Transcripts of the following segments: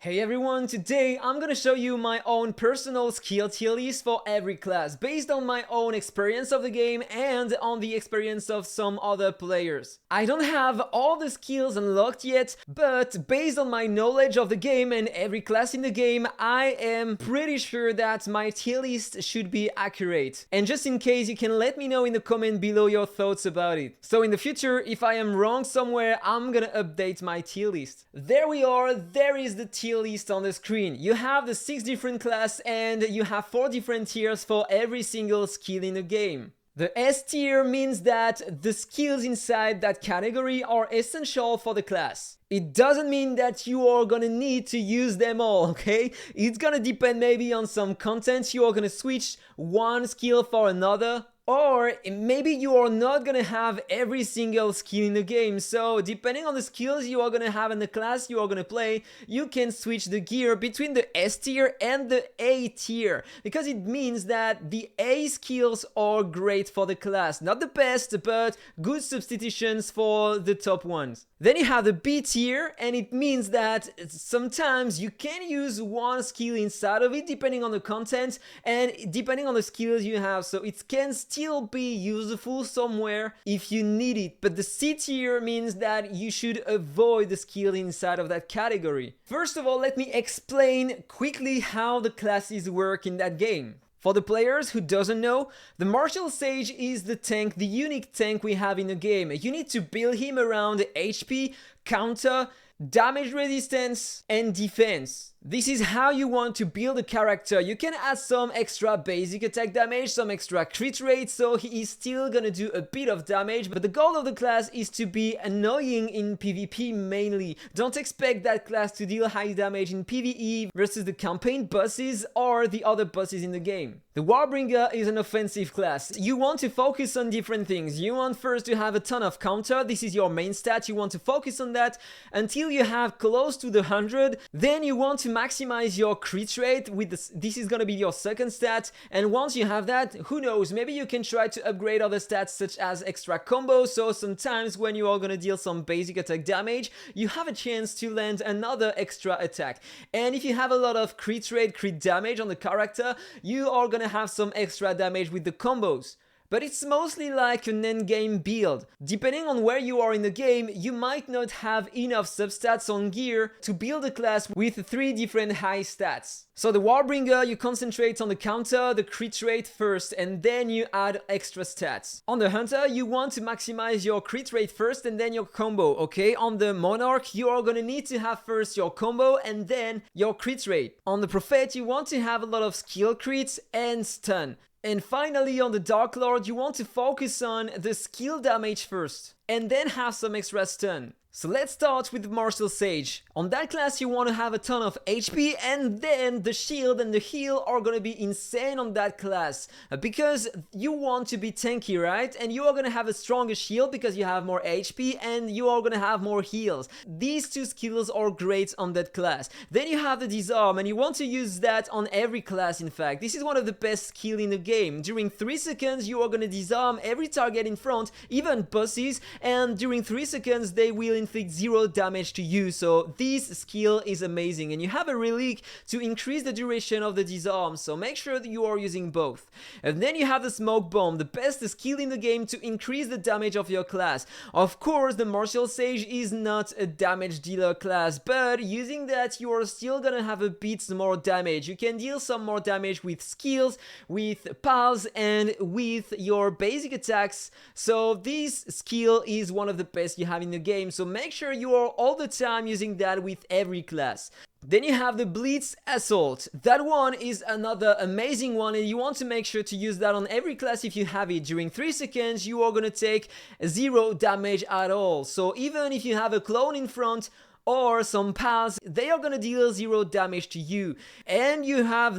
Hey everyone, today I'm gonna show you my own personal skill tier list for every class based on my own experience of the game and on the experience of some other players. I don't have all the skills unlocked yet, but based on my knowledge of the game and every class in the game, I am pretty sure that my tier list should be accurate. And just in case, you can let me know in the comment below your thoughts about it. So in the future, if I am wrong somewhere, I'm gonna update my tier list. There we are, there is the tier list on the screen. You have the 6 different classes and you have 4 different tiers for every single skill in the game. The S tier means that the skills inside that category are essential for the class. It doesn't mean that you are gonna need to use them all, okay? It's gonna depend maybe on some content. You are gonna switch one skill for another. Or maybe you are not gonna have every single skill in the game, so depending on the skills you are gonna have in the class you are gonna play, you can switch the gear between the S tier and the A tier, because it means that the A skills are great for the class. Not the best, but good substitutions for the top ones. Then you have the B tier, and it means that sometimes you can use one skill inside of it depending on the content and depending on the skills you have, so it can still be useful somewhere if you need it. But the C tier means that you should avoid the skill inside of that category. First of all, let me explain quickly how the classes work in that game. For the players who doesn't know, the Martial Sage is the tank, the unique tank we have in the game. You need to build him around HP, counter, damage resistance and defense. This is how you want to build a character. You can add some extra basic attack damage, some extra crit rate, so he is still gonna do a bit of damage, but the goal of the class is to be annoying in PvP mainly. Don't expect that class to deal high damage in PvE versus the campaign bosses or the other bosses in the game. The Warbringer is an offensive class. You want to focus on different things. You want first to have a ton of counter. This is your main stat. You want to focus on that until you have close to the 100. Then you want to maximize your crit rate with this is gonna be your second stat, and once you have that, who knows, maybe you can try to upgrade other stats such as extra combo, so sometimes when you are gonna deal some basic attack damage, you have a chance to land another extra attack. And if you have a lot of crit rate, crit damage on the character, you are gonna have some extra damage with the combos. But it's mostly like an endgame build. Depending on where you are in the game, you might not have enough substats on gear to build a class with 3 different high stats. So the Warbringer, you concentrate on the counter, the crit rate first, and then you add extra stats. On the Hunter, you want to maximize your crit rate first and then your combo, okay? On the Monarch, you are gonna need to have first your combo and then your crit rate. On the Prophet, you want to have a lot of skill crits and stun. And finally, on the Dark Lord, you want to focus on the skill damage first, and then have some extra stun. So let's start with the Martial Sage. On that class you want to have a ton of HP, and then the shield and the heal are gonna be insane on that class. Because you want to be tanky, right? And you are gonna have a stronger shield because you have more HP and you are gonna have more heals. These 2 skills are great on that class. Then you have the Disarm, and you want to use that on every class in fact. This is one of the best skills in the game. During 3 seconds you are gonna disarm every target in front, even bosses, and during 3 seconds they will inflict 0 damage to you, so this skill is amazing. And you have a relic to increase the duration of the disarm, so make sure that you are using both. And then you have the Smoke Bomb, the best skill in the game to increase the damage of your class. Of course, the Martial Sage is not a damage dealer class, but using that you are still gonna have a bit more damage. You can deal some more damage with skills, with pals, and with your basic attacks, so this skill is one of the best you have in the game, so make sure you are all the time using that with every class. Then you have the Blitz Assault. That one is another amazing one, and you want to make sure to use that on every class if you have it. During 3 seconds you are gonna take 0 damage at all, so even if you have a clone in front or some pals, they are gonna deal 0 damage to you. And you have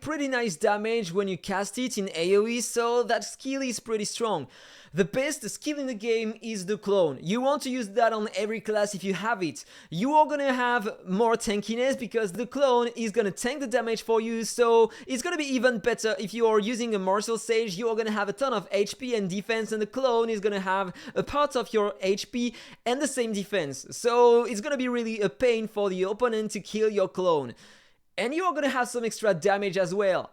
pretty nice damage when you cast it in AoE, so that skill is pretty strong. The best skill in the game is the clone. You want to use that on every class if you have it. You are gonna have more tankiness because the clone is gonna tank the damage for you, so it's gonna be even better if you are using a martial sage. You are gonna have a ton of HP and defense, and the clone is gonna have a part of your HP and the same defense. So it's gonna be really a pain for the opponent to kill your clone. And you are gonna have some extra damage as well.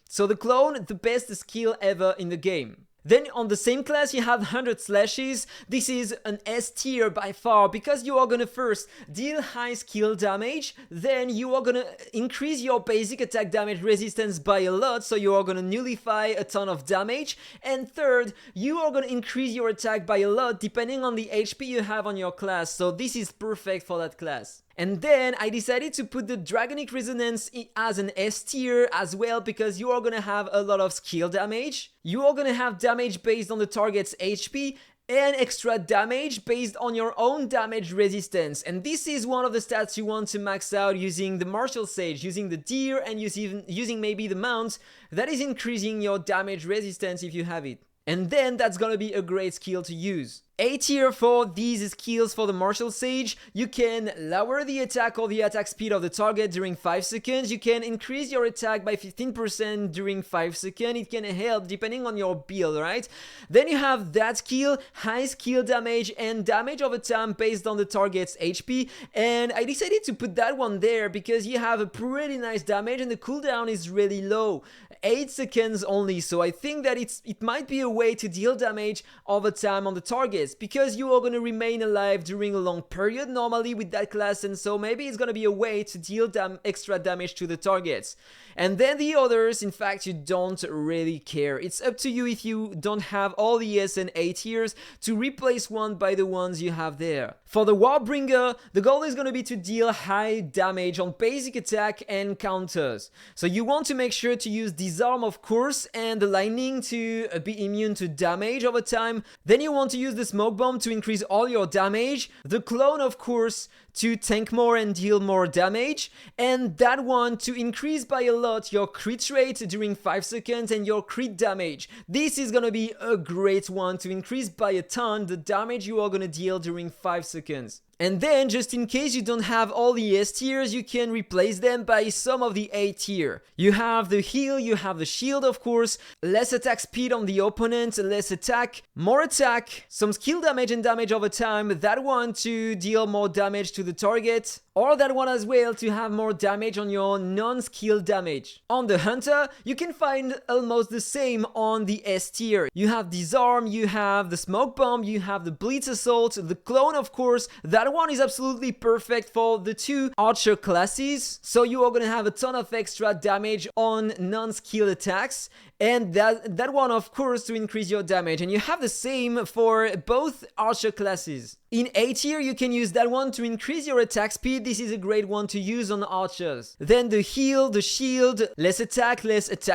So the clone, the best skill ever in the game. Then on the same class you have 100 slashes. This is an S tier by far because you are gonna first deal high skill damage, then you are gonna increase your basic attack damage resistance by a lot, so you are gonna nullify a ton of damage, and third, you are gonna increase your attack by a lot depending on the HP you have on your class, so this is perfect for that class. And then I decided to put the Dragonic Resonance as an S tier as well because you are gonna have a lot of skill damage. You are gonna have damage based on the target's HP and extra damage based on your own damage resistance. And this is one of the stats you want to max out using the Martial Sage, using the Deer, and using maybe the Mount. That is increasing your damage resistance if you have it. And then that's gonna be a great skill to use. A tier for these skills for the Martial Sage. You can lower the attack or the attack speed of the target during 5 seconds. You can increase your attack by 15% during 5 seconds. It can help depending on your build, right? Then you have that skill, high skill damage and damage over time based on the target's HP. And I decided to put that one there because you have a pretty nice damage and the cooldown is really low. 8 seconds only, so I think that it might be a way to deal damage over time on the targets because you are going to remain alive during a long period normally with that class, and so maybe it's going to be a way to deal extra damage to the targets. And then the others, in fact, you don't really care. It's up to you if you don't have all the S and A tiers to replace one by the ones you have there. For the Warbringer, the goal is going to be to deal high damage on basic attack and counters. So you want to make sure to use Disarm, of course, and the Lightning to be immune to damage over time. Then you want to use the Smoke Bomb to increase all your damage. The Clone, of course, to tank more and deal more damage. And that one to increase by a lot your crit rate during 5 seconds and your crit damage. This is gonna be a great one to increase by a ton the damage you are gonna deal during 5 seconds. And then, just in case you don't have all the S tiers, you can replace them by some of the A tier. You have the heal, you have the shield, of course, less attack speed on the opponent, less attack, more attack, some skill damage and damage over time, that one to deal more damage to the target, or that one as well to have more damage on your non-skill damage. On the Hunter, you can find almost the same on the S tier. You have Disarm, you have the Smoke Bomb, you have the Blitz Assault, the Clone, of course. That one is absolutely perfect for the 2 archer classes, so you are gonna have a ton of extra damage on non-skill attacks, and that one, of course, to increase your damage. And you have the same for both archer classes. In A tier, you can use that one to increase your attack speed. This is a great one to use on archers. Then the heal, the shield, less attack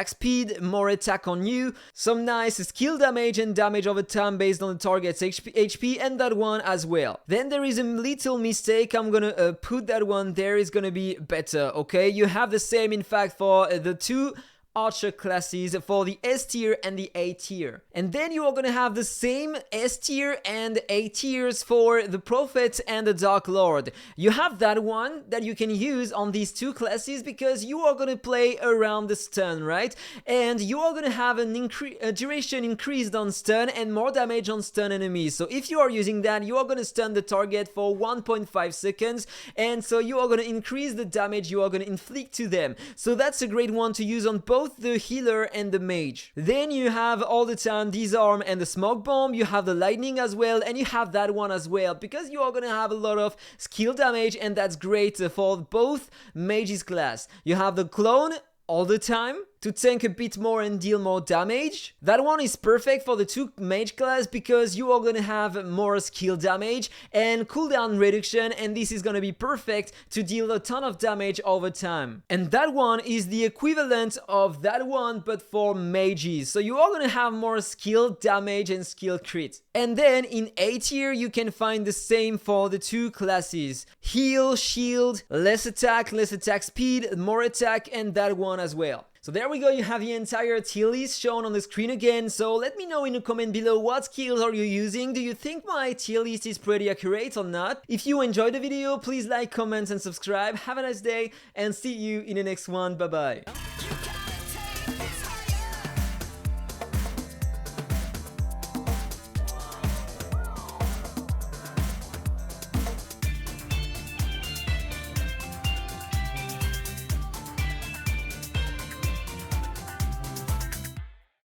speed, more attack on you, some nice skill damage and damage over time based on the target's HP, and that one as well. Then there is a little mistake. I'm gonna put that one there. It's gonna be better, okay? You have the same, in fact, for the 2 archer classes for the S tier and the A tier. And then you are gonna have the same S tier and A tiers for the Prophet and the Dark Lord. You have that one that you can use on these 2 classes because you are gonna play around the stun, right? And you are gonna have a duration increased on stun and more damage on stun enemies. So if you are using that, you are gonna stun the target for 1.5 seconds, and so you are gonna increase the damage you are gonna inflict to them. So that's a great one to use on both the healer and the mage. Then you have all the time Disarm and the Smoke Bomb, you have the Lightning as well, and you have that one as well because you are gonna have a lot of skill damage, and that's great for both mages class. You have the Clone all the time to tank a bit more and deal more damage. That one is perfect for the 2 mage class because you are gonna have more skill damage and cooldown reduction, and this is gonna be perfect to deal a ton of damage over time. And that one is the equivalent of that one but for mages, so you are gonna have more skill damage and skill crit. And then in A tier, you can find the same for the two classes. Heal, shield, less attack speed, more attack, and that one as well. So there we go, you have the entire tier list shown on the screen again, so let me know in the comment below what skills are you using. Do you think my tier list is pretty accurate or not? If you enjoyed the video, please like, comment and subscribe. Have a nice day and see you in the next one. Bye bye.